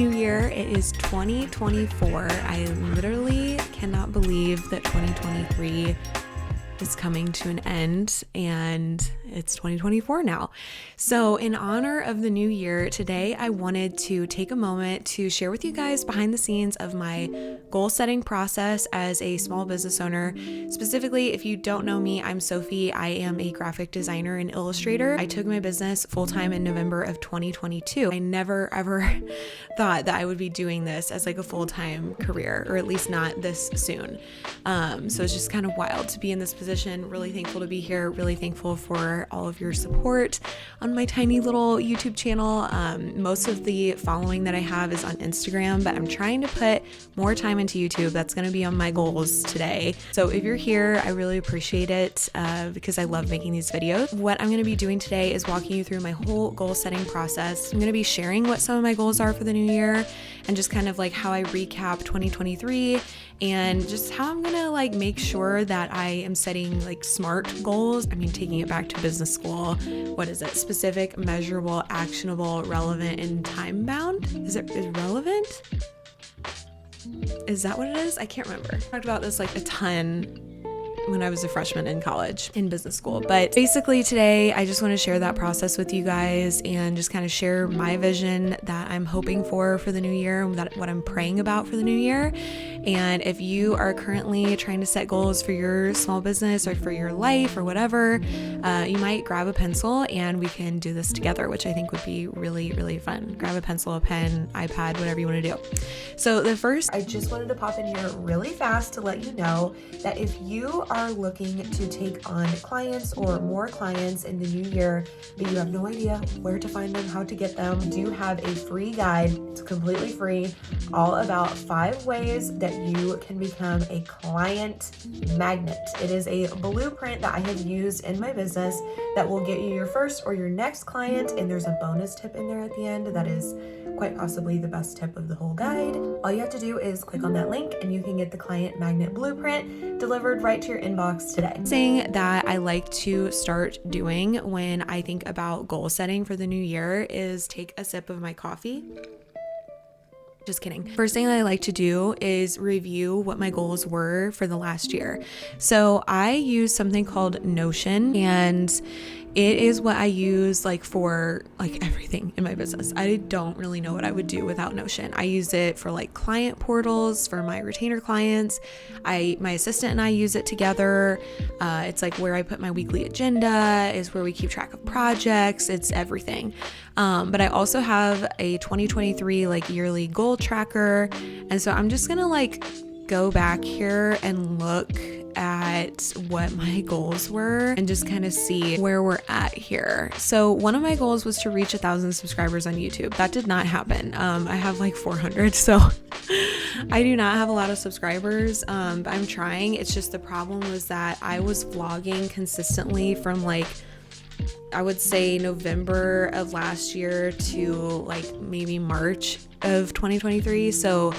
new year. It is 2024. I literally cannot believe that 2023 is coming to an end and it's 2024 now. So in honor of the new year, today I wanted to take a moment to share with you guys behind the scenes of my goal setting process as a small business owner. Specifically, if you don't know me, I'm Sophie. I am a graphic designer and illustrator. I took my business full-time in November of 2022. I never ever thought that I would be doing this as like a full-time career, or at least not this soon. So it's just kind of wild to be in this position. Really thankful to be here. Really thankful for all of your support on my tiny little YouTube channel. Most of the following that I have is on Instagram, but I'm trying to put more time into YouTube. That's going to be on my goals today. So if you're here, I really appreciate it because I love making these videos. What I'm going to be doing today is walking you through my whole goal setting process. I'm going to be sharing what some of my goals are for the new year and just kind of like how I recap 2023 and just how I'm going to like make sure that I am setting like SMART goals. I mean, taking it back to business school. What is it? Specific, measurable, actionable, relevant, and time bound? Is relevant? Is that what it is? I can't remember. I talked about this like a ton when I was a freshman in college in business school. But basically today, I just want to share that process with you guys and just kind of share my vision that I'm hoping for the new year and what I'm praying about for the new year. And if you are currently trying to set goals for your small business or for your life or whatever, you might grab a pencil and we can do this together, which I think would be really, really fun. Grab a pencil, a pen, iPad, whatever you want to do. So the first, I just wanted to pop in here really fast to let you know that if you are looking to take on clients or more clients in the new year, but you have no idea where to find them, how to get them, we do have a free guide. It's completely free, all about 5 ways that you can become a client magnet. It is a blueprint that I have used in my business that will get you your first or your next client, and there's a bonus tip in there at the end that is quite possibly the best tip of the whole guide. All you have to do is click on that link and you can get the client magnet blueprint delivered right to your inbox today. Thing that I like to start doing when I think about goal setting for the new year is take a sip of my coffee. Just kidding. First thing that I like to do is review what my goals were for the last year. So I use something called Notion, and it is what I use like for like everything in my business. I don't really know what I would do without Notion. I use it for like client portals for my retainer clients. My assistant and I use it together. It's like where I put my weekly agenda, is where we keep track of projects. It's everything. But I also have a 2023 like yearly goal tracker. And so I'm just going to like go back here and look at what my goals were and just kind of see where we're at here. So one of my goals was to reach 1,000 subscribers on YouTube. That did not happen. I have like 400, so I do not have a lot of subscribers, but I'm trying. It's just the problem was that I was vlogging consistently from like, I would say November of last year to like maybe March of 2023. So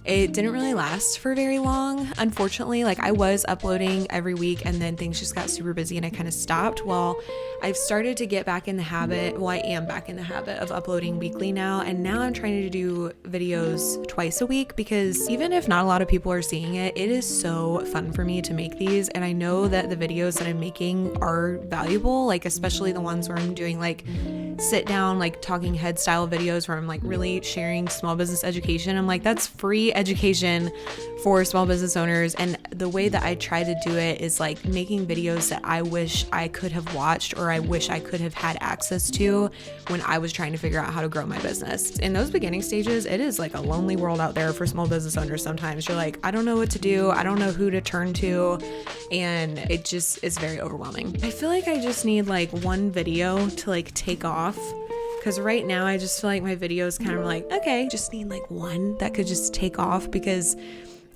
it didn't really last for very long, unfortunately. Like I was uploading every week and then things just got super busy and I kind of stopped. Well, I've started to get back in the habit. Well, I am back in the habit of uploading weekly now. And now I'm trying to do videos twice a week because even if not a lot of people are seeing it, it is so fun for me to make these. And I know that the videos that I'm making are valuable, like especially the ones where I'm doing like sit down, like talking head style videos where I'm like really sharing small business education. I'm like, that's free education for small business owners. And the way that I try to do it is like making videos that I wish I could have watched or I wish I could have had access to when I was trying to figure out how to grow my business. In those beginning stages, it is like a lonely world out there for small business owners. Sometimes you're like, I don't know what to do. I don't know who to turn to. And it just is very overwhelming. I feel like I just need like one video to like take off. Because right now I just feel like my videos kind of like, okay, just need like one that could just take off because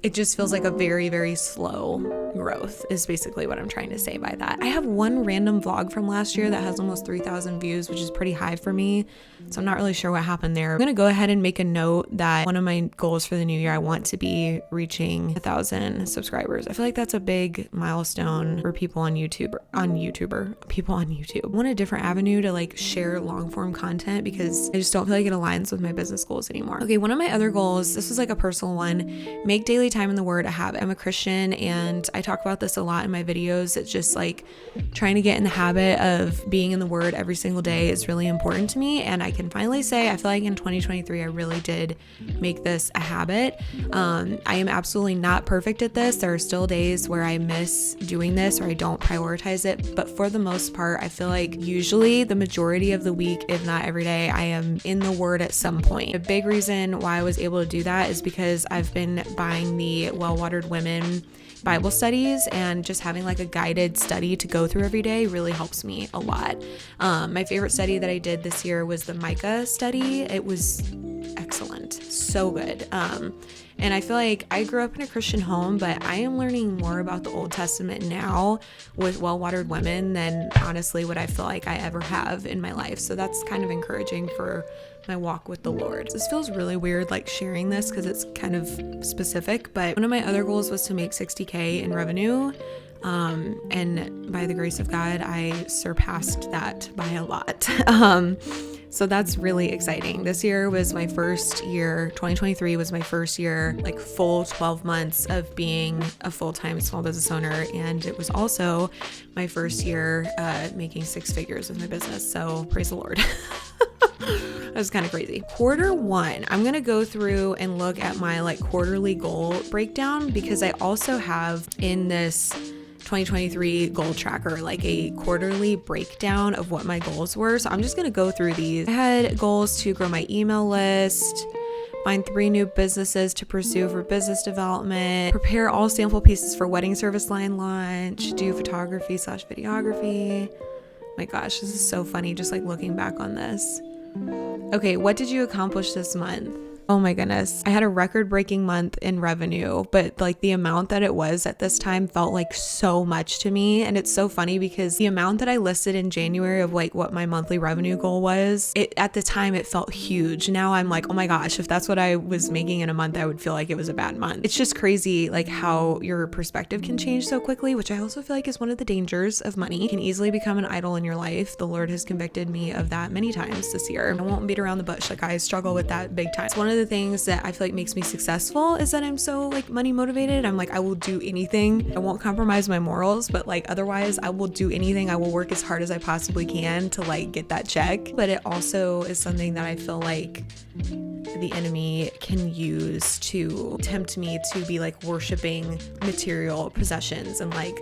it just feels like a very, very slow growth is basically what I'm trying to say by that. I have one random vlog from last year that has almost 3,000 views, which is pretty high for me. So I'm not really sure what happened there. I'm going to go ahead and make a note that one of my goals for the new year, I want to be reaching 1,000 subscribers. I feel like that's a big milestone for people on YouTube. I want a different avenue to like share long form content because I just don't feel like it aligns with my business goals anymore. Okay, one of my other goals, this was like a personal one, make daily time in the Word a habit. I'm a Christian and I talk about this a lot in my videos. It's just like trying to get in the habit of being in the Word every single day is really important to me. And I can finally say, I feel like in 2023, I really did make this a habit. I am absolutely not perfect at this. There are still days where I miss doing this or I don't prioritize it. But for the most part, I feel like usually the majority of the week, if not every day, I am in the Word at some point. A big reason why I was able to do that is because I've been buying the Well-Watered Women Bible studies, and just having like a guided study to go through every day really helps me a lot. My favorite study that I did this year was the Micah study. It was excellent, so good. And I feel like I grew up in a Christian home, but I am learning more about the Old Testament now with Well-Watered Women than honestly what I feel like I ever have in my life. So that's kind of encouraging for my walk with the Lord. This feels really weird like sharing this because it's kind of specific, but one of my other goals was to make 60K in revenue. And by the grace of God, I surpassed that by a lot. So that's really exciting. This year was my first year, 2023 was my first year, like full 12 months of being a full-time small business owner. And it was also my first year making 6 figures with my business. So praise the Lord. That was kind of crazy. Quarter one, I'm going to go through and look at my like quarterly goal breakdown because I also have in this 2023 goal tracker like a quarterly breakdown of what my goals were. So I'm just going to go through these. I had goals to grow my email list, find 3 new businesses to pursue for business development, prepare all sample pieces for wedding service line launch, do photography/videography. My gosh, this is so funny just like looking back on this. Okay, what did you accomplish this month? Oh my goodness. I had a record-breaking month in revenue, but like the amount that it was at this time felt like so much to me. And it's so funny because the amount that I listed in January of like what my monthly revenue goal was, at the time it felt huge. Now I'm like, oh my gosh, if that's what I was making in a month, I would feel like it was a bad month. It's just crazy like how your perspective can change so quickly, which I also feel like is one of the dangers of money. It can easily become an idol in your life. The Lord has convicted me of that many times this year. I won't beat around the bush. Like I struggle with that big time. It's one of the things that I feel like makes me successful is that I'm so like money motivated. I'm like, I will do anything. I won't compromise my morals, but like otherwise I will do anything. I will work as hard as I possibly can to like get that check. But it also is something that I feel like the enemy can use to tempt me to be like worshiping material possessions and like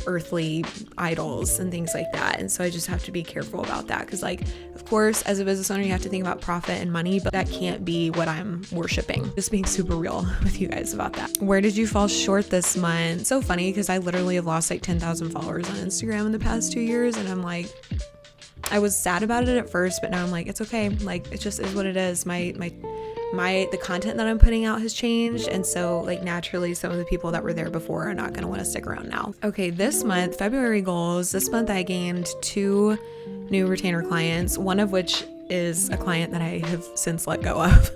earthly idols and things like that. And so I just have to be careful about that because like, of course, as a business owner, you have to think about profit and money, but that can't be what I'm worshiping. Just being super real with you guys about that. Where did you fall short this month? So funny because I literally have lost like 10,000 followers on Instagram in the past 2 years. And I'm like, I was sad about it at first, but now I'm like, it's okay. Like, it just is what it is. The content that I'm putting out has changed. And so like naturally some of the people that were there before are not going to want to stick around now. Okay. This month, February goals. This month I gained 2 new retainer clients, one of which is a client that I have since let go of.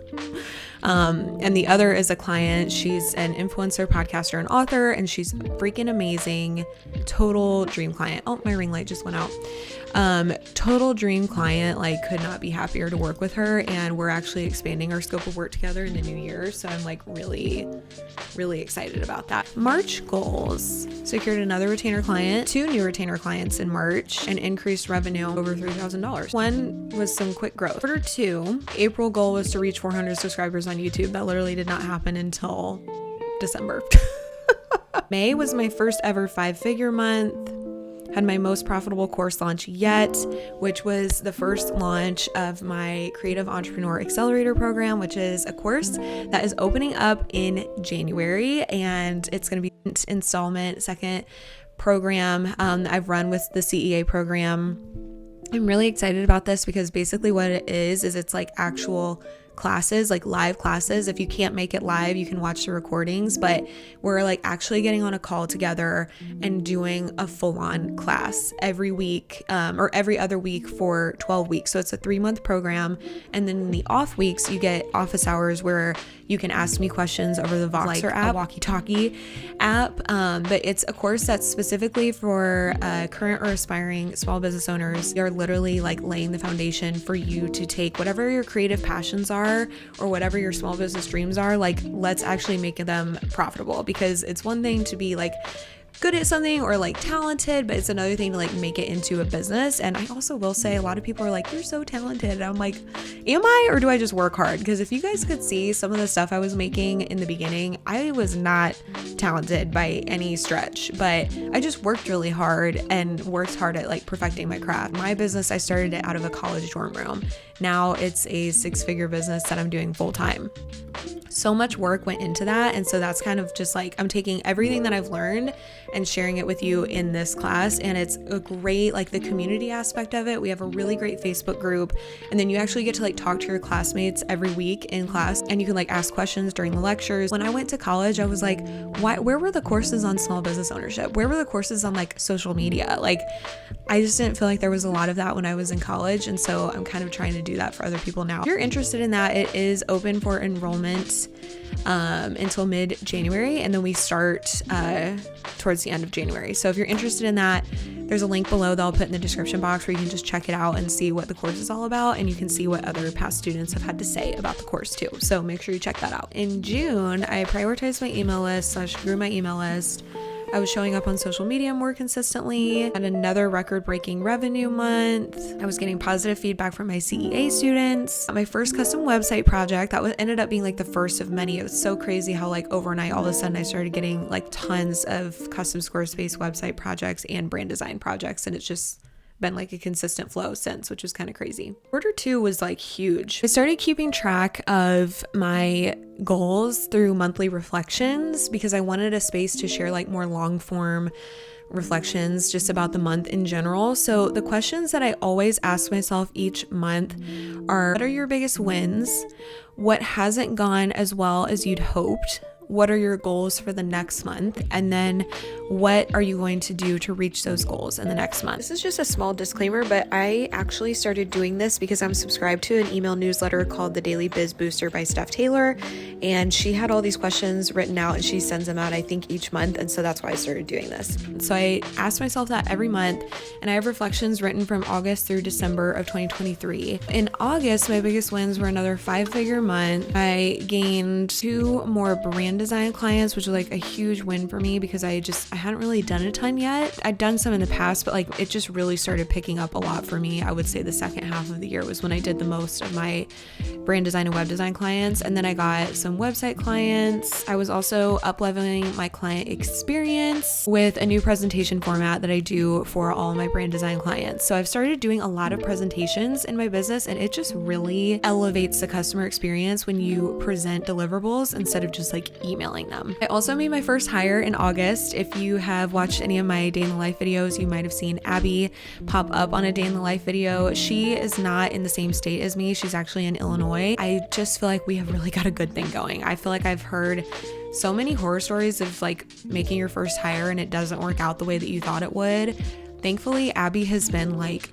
And the other is a client. She's an influencer, podcaster, and author, and she's freaking amazing. Total dream client. Oh, my ring light just went out. Total dream client, like could not be happier to work with her. And we're actually expanding our scope of work together in the new year. So I'm like really, really excited about that. March goals. Secured another retainer client, 2 new retainer clients in March, and increased revenue over $3,000. One was some quick growth. Quarter 2, April goal was to reach 400 subscribers on YouTube. That literally did not happen until December. May was my first ever 5-figure month. Had my most profitable course launch yet, which was the first launch of my Creative Entrepreneur Accelerator program, which is a course that is opening up in January, and it's going to be an installment second program I've run with the CEA program. I'm really excited about this because basically what it is it's like actual classes, like live classes. If you can't make it live, you can watch the recordings, but we're like actually getting on a call together and doing a full-on class every week, or every other week for 12 weeks. So it's a 3-month program. And then in the off weeks, you get office hours where you can ask me questions over the Voxer app, a walkie-talkie app. But it's a course that's specifically for current or aspiring small business owners. They're literally like laying the foundation for you to take whatever your creative passions are or whatever your small business dreams are, like let's actually make them profitable, because it's one thing to be like good at something or like talented, but it's another thing to like make it into a business. And I also will say a lot of people are like, you're so talented. And I'm like, am I, or do I just work hard? Because if you guys could see some of the stuff I was making in the beginning, I was not talented by any stretch, but I just worked really hard and worked hard at like perfecting my craft. My business, I started it out of a college dorm room. Now it's a 6-figure business that I'm doing full time. So much work went into that. And so that's kind of just like, I'm taking everything that I've learned and sharing it with you in this class. And it's a great, like the community aspect of it. We have a really great Facebook group. And then you actually get to like talk to your classmates every week in class, and you can like ask questions during the lectures. When I went to college, I was like, where were the courses on small business ownership? Where were the courses on like social media? Like, I just didn't feel like there was a lot of that when I was in college. And so I'm kind of trying to do that for other people now. If you're interested in that, it is open for enrollment until mid-January, and then we start towards the end of January. So if you're interested in that, there's a link below that I'll put in the description box where you can just check it out and see what the course is all about, and you can see what other past students have had to say about the course too. So make sure you check that out. In June, I prioritized my email list / grew my email list. I was showing up on social media more consistently. Had another record-breaking revenue month. I was getting positive feedback from my CEA students. My first custom website project, ended up being like the first of many. It was so crazy how like overnight, all of a sudden I started getting like tons of custom Squarespace website projects and brand design projects. And it's just been like a consistent flow since, which was kind of crazy. Quarter 2 was like huge. I started keeping track of my goals through monthly reflections because I wanted a space to share like more long form reflections just about the month in general. So the questions that I always ask myself each month are, what are your biggest wins? What hasn't gone as well as you'd hoped? What are your goals for the next month? And then what are you going to do to reach those goals in the next month? This is just a small disclaimer, but I actually started doing this because I'm subscribed to an email newsletter called The Daily Biz Booster by Steph Taylor. And she had all these questions written out and she sends them out, I think, each month. And so that's why I started doing this. So I asked myself that every month, and I have reflections written from August through December of 2023. In August, my biggest wins were another 5-figure month. I gained 2 more brand design clients, which was like a huge win for me because I hadn't really done a ton yet. I'd done some in the past, but like it just really started picking up a lot for me. I would say the second half of the year was when I did the most of my brand design and web design clients. And then I got some website clients. I was also up-leveling my client experience with a new presentation format that I do for all my brand design clients. So I've started doing a lot of presentations in my business, and it just really elevates the customer experience when you present deliverables instead of just like emailing them. I also made my first hire in August. If you have watched any of my day in the life videos, you might have seen Abby pop up on a day in the life video. She is not in the same state as me. She's actually in Illinois. I just feel like we have really got a good thing going. I feel like I've heard so many horror stories of like making your first hire and it doesn't work out the way that you thought it would. Thankfully, Abby has been like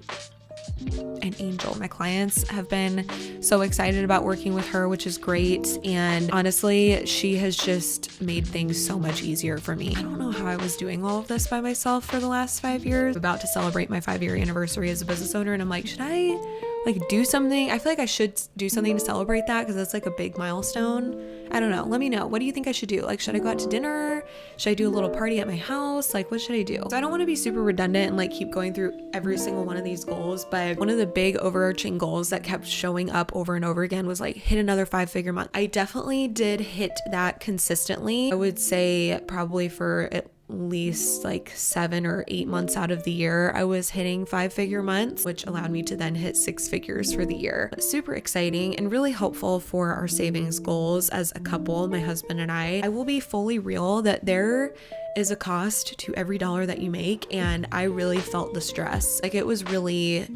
an angel. My clients have been so excited about working with her, which is great. And honestly, she has just made things so much easier for me. I don't know how I was doing all of this by myself for the last 5 years. I'm about to celebrate my 5-year anniversary as a business owner, and I'm like, should I like do something? I feel like I should do something to celebrate that because that's like a big milestone. I don't know. Let me know. What do you think I should do? Like, should I go out to dinner? Should I do a little party at my house? Like, what should I do? So I don't want to be super redundant and like keep going through every single one of these goals, but one of the big overarching goals that kept showing up over and over again was like hit another 5-figure month. I definitely did hit that consistently. I would say probably for at least like 7 or 8 months out of the year, I was hitting 5-figure months, which allowed me to then hit 6 figures for the year. Super exciting and really helpful for our savings goals as a couple, my husband and I. I will be fully real that there is a cost to every dollar that you make, and I really felt the stress. Like, it was really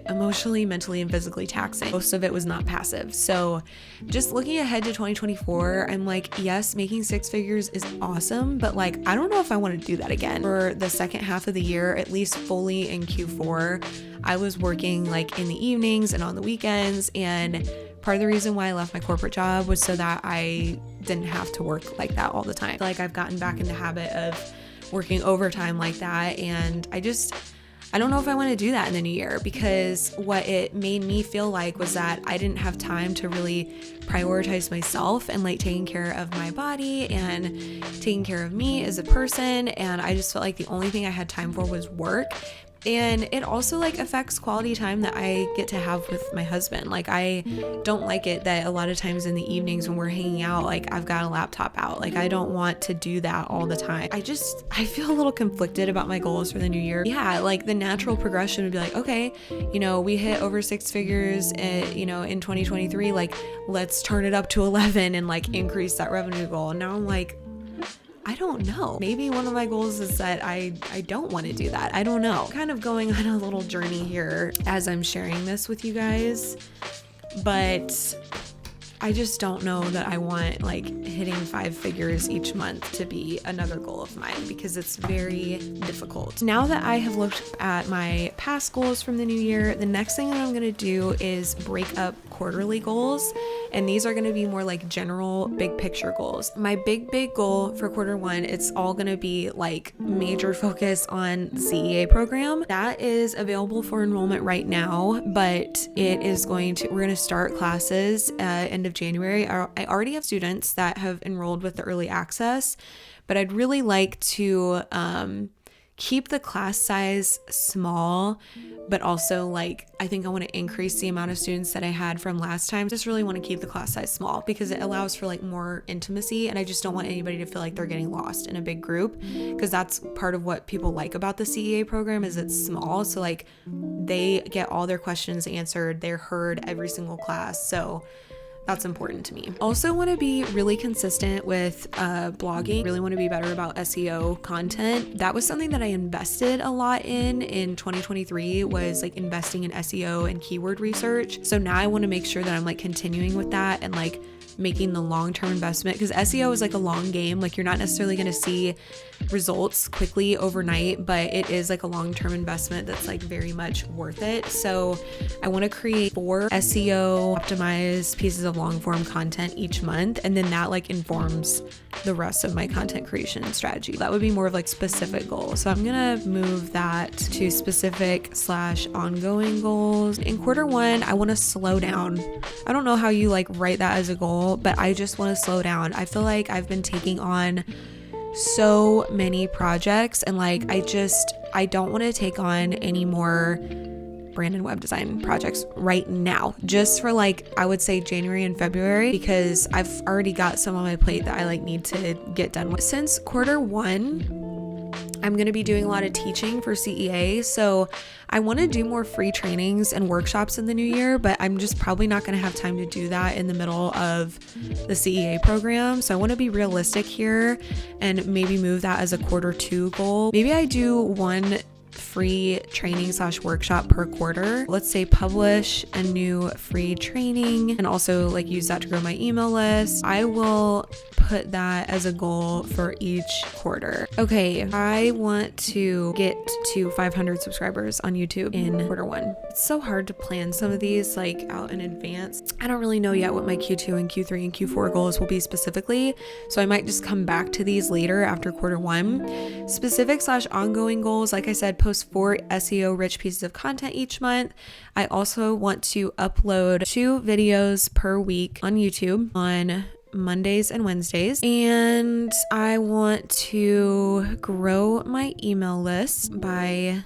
emotionally, mentally, and physically taxing. Most of it was not passive. So just looking ahead to 2024, I'm like, yes, making six figures is awesome, but like, I don't know if I want to do that again. For the second half of the year, at least fully in Q4, I was working like in the evenings and on the weekends, and part of the reason why I left my corporate job was so that I didn't have to work like that all the time. Like, I've gotten back in the habit of working overtime like that, and I don't know if I want to do that in the new year, because what it made me feel like was that I didn't have time to really prioritize myself and like taking care of my body and taking care of me as a person, and I just felt like the only thing I had time for was work. And it also like affects quality time that I get to have with my husband. Like, I don't like it that a lot of times in the evenings when we're hanging out, like, I've got a laptop out. Like, I don't want to do that all the time. I feel a little conflicted about my goals for the new year. Yeah, like the natural progression would be like, okay, you know, we hit over six figures, you know, in 2023, like, let's turn it up to 11 and like increase that revenue goal. And now I'm like, I don't know. Maybe one of my goals is that I don't want to do that. I don't know. I'm kind of going on a little journey here as I'm sharing this with you guys, but I just don't know that I want like hitting 5 figures each month to be another goal of mine, because it's very difficult. Now that I have looked at my past goals from the new year, the next thing that I'm going to do is break up quarterly goals, and these are going to be more like general big picture goals. My big goal for quarter one, it's all going to be like major focus on the CEA program. That is available for enrollment right now, but we're going to start classes end of January. I already have students that have enrolled with the early access, but I'd really like to keep the class size small, but also like, I think I want to increase the amount of students that I had from last time. Just really want to keep the class size small because it allows for like more intimacy, and I just don't want anybody to feel like they're getting lost in a big group, because that's part of what people like about the CEA program is it's small. So like, they get all their questions answered, they're heard every single class. So that's important to me. Also want to be really consistent with blogging. Really want to be better about SEO content. That was something that I invested a lot in 2023, was like investing in SEO and keyword research. So now I want to make sure that I'm like continuing with that and like making the long-term investment, because SEO is like a long game. Like, you're not necessarily going to see results quickly overnight, but it is like a long-term investment that's like very much worth it. So I want to create 4 SEO optimized pieces of long-form content each month, and then that like informs the rest of my content creation strategy. That would be more of like specific goals. So I'm gonna move that to specific / ongoing goals. In quarter one, I want to slow down. I don't know how you like write that as a goal, but I just want to slow down. I feel like I've been taking on so many projects, and like, I don't want to take on any more brand and web design projects right now, just for like, I would say January and February, because I've already got some on my plate that I like need to get done with. Since quarter one, I'm going to be doing a lot of teaching for CEA, so I want to do more free trainings and workshops in the new year, but I'm just probably not going to have time to do that in the middle of the CEA program. So I want to be realistic here and maybe move that as a quarter 2 goal. Maybe I do one free training / workshop per quarter. Let's say publish a new free training and also like use that to grow my email list. I will put that as a goal for each quarter. Okay, I want to get to 500 subscribers on YouTube in quarter 1. It's so hard to plan some of these like out in advance. I don't really know yet what my Q2 and Q3 and Q4 goals will be specifically, so I might just come back to these later after quarter 1. Specific / ongoing goals, like I said, post 4 SEO rich pieces of content each month. I also want to upload 2 videos per week on YouTube on Mondays and Wednesdays, and I want to grow my email list by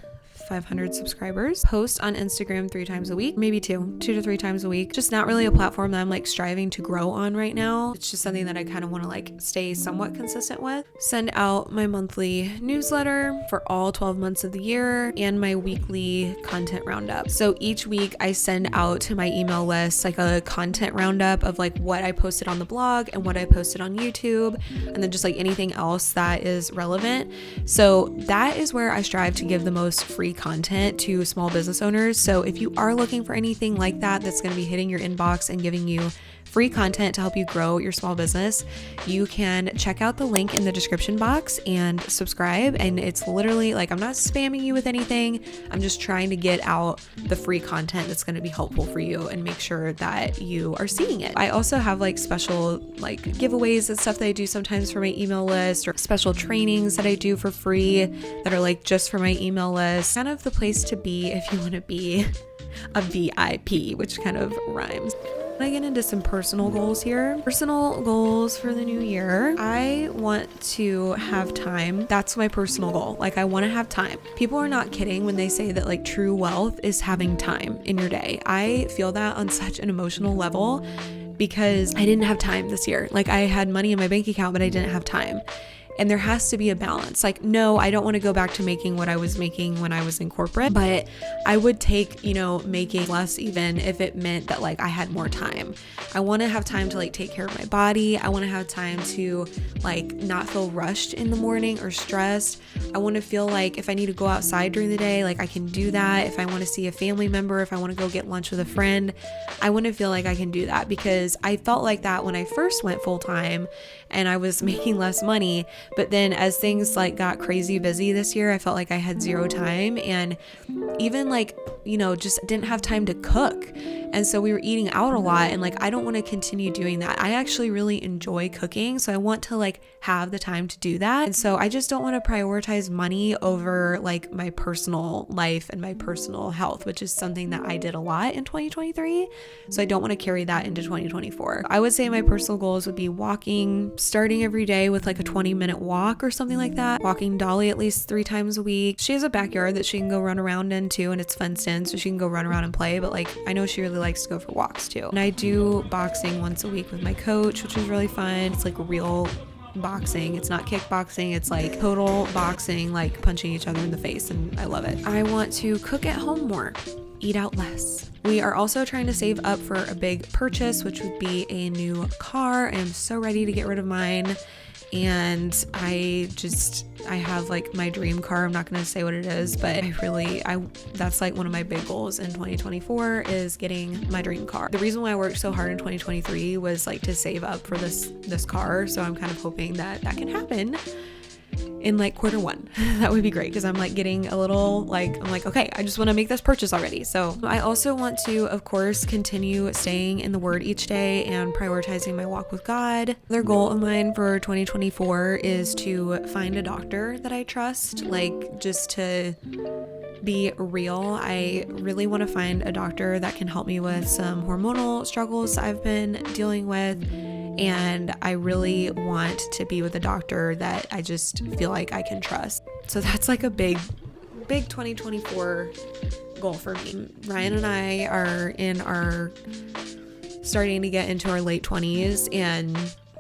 500 subscribers, post on Instagram 3 times a week, maybe two to 3 times a week. Just not really a platform that I'm like striving to grow on right now. It's just something that I kind of want to like stay somewhat consistent with. Send out my monthly newsletter for all 12 months of the year and my weekly content roundup. So each week I send out to my email list like a content roundup of like what I posted on the blog and what I posted on YouTube, and then just like anything else that is relevant. So that is where I strive to give the most free content to small business owners. So if you are looking for anything like that, that's going to be hitting your inbox and giving you free content to help you grow your small business, you can check out the link in the description box and subscribe. And it's literally like, I'm not spamming you with anything. I'm just trying to get out the free content that's going to be helpful for you and make sure that you are seeing it. I also have like special like giveaways and stuff that I do sometimes for my email list, or special trainings that I do for free that are like just for my email list. Kind of the place to be if you want to be a VIP, which kind of rhymes. I get into some personal goals here. Personal goals for the new year. I want to have time. That's my personal goal. Like, I want to have time. People are not kidding when they say that like true wealth is having time in your day. I feel that on such an emotional level because I didn't have time this year. Like, I had money in my bank account, but I didn't have time. And there has to be a balance. Like, no, I don't want to go back to making what I was making when I was in corporate, but I would take, making less even if it meant that like I had more time. I want to have time to like take care of my body. I want to have time to like not feel rushed in the morning or stressed. I want to feel like if I need to go outside during the day, like I can do that. If I want to see a family member, if I want to go get lunch with a friend, I want to feel like I can do that, because I felt like that when I first went full time and I was making less money. But then as things like got crazy busy this year, I felt like I had zero time, and even like, just didn't have time to cook. And so we were eating out a lot, and like, I don't want to continue doing that. I actually really enjoy cooking. So I want to like have the time to do that. And so I just don't want to prioritize money over like my personal life and my personal health, which is something that I did a lot in 2023. So I don't want to carry that into 2024. I would say my personal goals would be walking, starting every day with like a 20-minute walk or something like that. Walking Dolly at least 3 times a week. She has a backyard that she can go run around in too, and it's fenced in, so she can go run around and play. But like, I know she really likes to go for walks too. And I do boxing once a week with my coach, which is really fun. It's like real boxing. It's not kickboxing. It's like total boxing, like punching each other in the face, and I love it. I want to cook at home more, eat out less. We are also trying to save up for a big purchase, which would be a new car. I am so ready to get rid of mine. And I have like my dream car. I'm not going to say what it is, but that's like one of my big goals in 2024 is getting my dream car. The reason why I worked so hard in 2023 was like to save up for this car. So I'm kind of hoping that can happen in like Q1. That would be great, because I'm like getting a little like, I'm like, okay, I just want to make this purchase already. So I also want to, of course, continue staying in the Word each day and prioritizing my walk with God. Another goal of mine for 2024 is to find a doctor that I trust, like just to be real. I really want to find a doctor that can help me with some hormonal struggles I've been dealing with. And I really want to be with a doctor that I just feel like I can trust. So that's like a big 2024 goal for me. Ryan and I are starting to get into our late 20s, and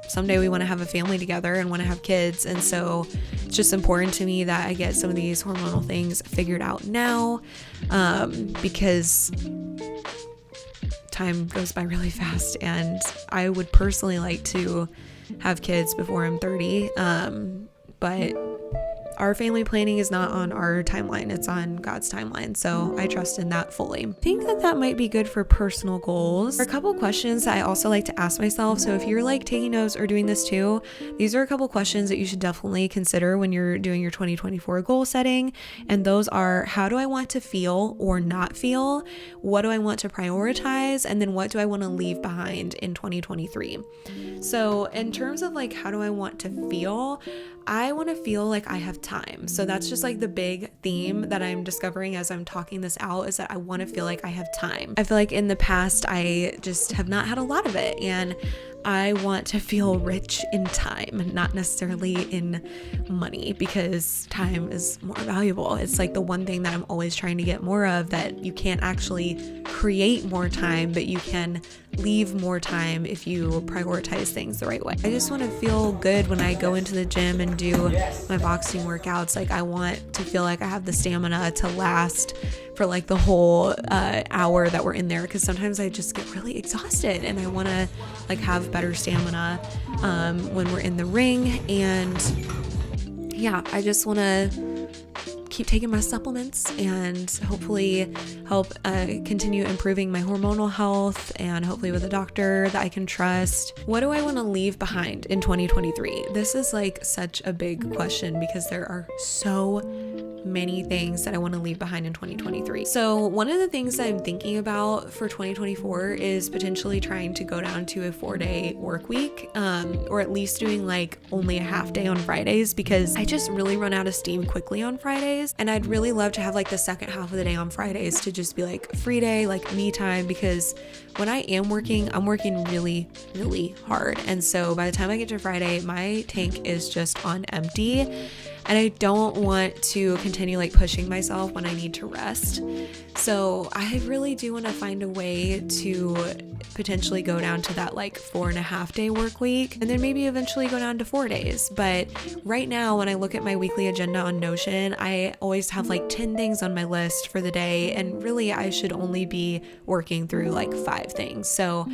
someday we want to have a family together and want to have kids. And so it's just important to me that I get some of these hormonal things figured out now, because time goes by really fast, and I would personally like to have kids before I'm 30, but our family planning is not on our timeline, it's on God's timeline, so I trust in that fully. I think that might be good for personal goals. There are a couple questions that I also like to ask myself, so if you're like taking notes or doing this too, these are a couple questions that you should definitely consider when you're doing your 2024 goal setting, and those are: how do I want to feel or not feel? What do I want to prioritize? And then what do I want to leave behind in 2023? So in terms of like, how do I want to feel? I want to feel like I have time. So that's just like the big theme that I'm discovering as I'm talking this out, is that I want to feel like I have time. I feel like in the past I just have not had a lot of it, and I want to feel rich in time, not necessarily in money, because time is more valuable. It's like the one thing that I'm always trying to get more of, that you can't actually create more time, but you can leave more time if you prioritize things the right way. I just want to feel good when I go into the gym and do my boxing workouts. Like, I want to feel like I have the stamina to last for like the whole hour that we're in there, because sometimes I just get really exhausted and I want to like have better stamina when we're in the ring. And yeah, I just want to keep taking my supplements and hopefully help continue improving my hormonal health, and hopefully with a doctor that I can trust. What do I want to leave behind in 2023? This is like such a big question, because there are so many things that I want to leave behind in 2023. So one of the things that I'm thinking about for 2024 is potentially trying to go down to a 4-day work week, or at least doing like only a half day on Fridays, because I just really run out of steam quickly on Fridays. And I'd really love to have like the second half of the day on Fridays to just be like free day, like me time, because when I am working, I'm working really, really hard. And so by the time I get to Friday, my tank is just on empty. And I don't want to continue like pushing myself when I need to rest. So I really do want to find a way to potentially go down to that like 4.5 day work week, and then maybe eventually go down to 4 days. But right now, when I look at my weekly agenda on Notion, I always have like 10 things on my list for the day, and really I should only be working through like 5 things. So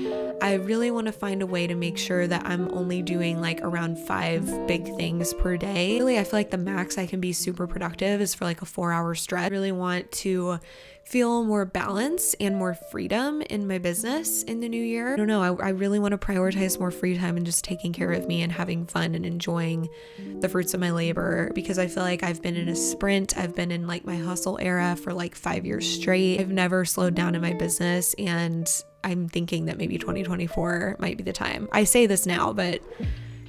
I really want to find a way to make sure that I'm only doing like around 5 big things per day. Really, I feel like the max I can be super productive is for like a 4-hour stretch. I really want to feel more balance and more freedom in my business in the new year. I don't know, I really want to prioritize more free time and just taking care of me and having fun and enjoying the fruits of my labor, because I feel like I've been in a sprint. I've been in like my hustle era for like 5 years straight. I've never slowed down in my business, and I'm thinking that maybe 2024 might be the time. I say this now, but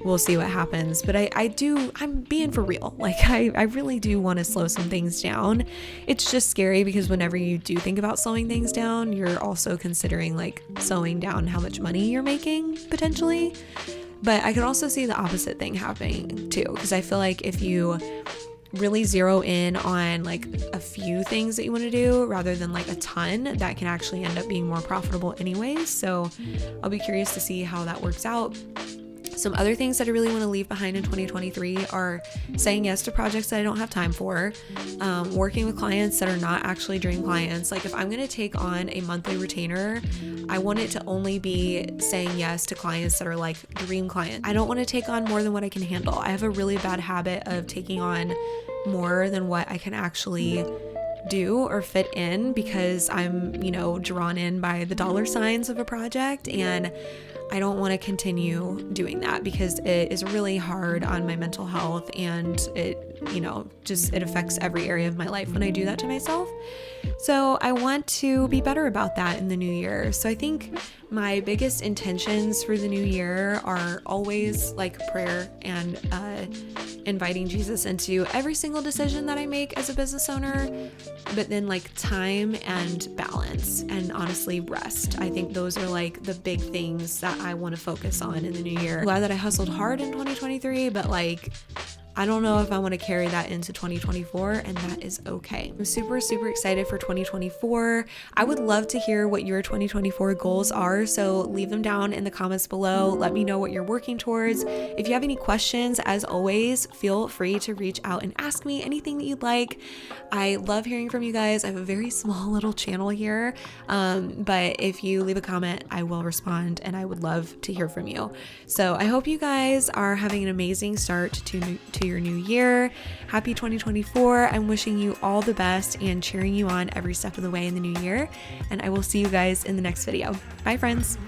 we'll see what happens. But I'm being for real. Like I really do want to slow some things down. It's just scary, because whenever you do think about slowing things down, you're also considering like slowing down how much money you're making potentially. But I could also see the opposite thing happening too, because I feel like if you really zero in on like a few things that you want to do rather than like a ton, that can actually end up being more profitable anyways. So I'll be curious to see how that works out. Some other things that I really want to leave behind in 2023 are saying yes to projects that I don't have time for, working with clients that are not actually dream clients. Like if I'm going to take on a monthly retainer, I want it to only be saying yes to clients that are like dream clients. I don't want to take on more than what I can handle. I have a really bad habit of taking on more than what I can actually do or fit in, because I'm, drawn in by the dollar signs of a project, and I don't want to continue doing that, because it is really hard on my mental health, and it affects every area of my life when I do that to myself. So I want to be better about that in the new year. So I think my biggest intentions for the new year are always like prayer and inviting Jesus into every single decision that I make as a business owner, but then like time and balance, and honestly rest. I think those are like the big things that I want to focus on in the new year. I'm glad that I hustled hard in 2023, but like I don't know if I want to carry that into 2024, and that is okay. I'm super, super excited for 2024. I would love to hear what your 2024 goals are, so leave them down in the comments below. Let me know what you're working towards. If you have any questions, as always, feel free to reach out and ask me anything that you'd like. I love hearing from you guys. I have a very small little channel here, but if you leave a comment, I will respond, and I would love to hear from you. So I hope you guys are having an amazing start to your new year. Happy 2024. I'm wishing you all the best and cheering you on every step of the way in the new year. And I will see you guys in the next video. Bye, friends.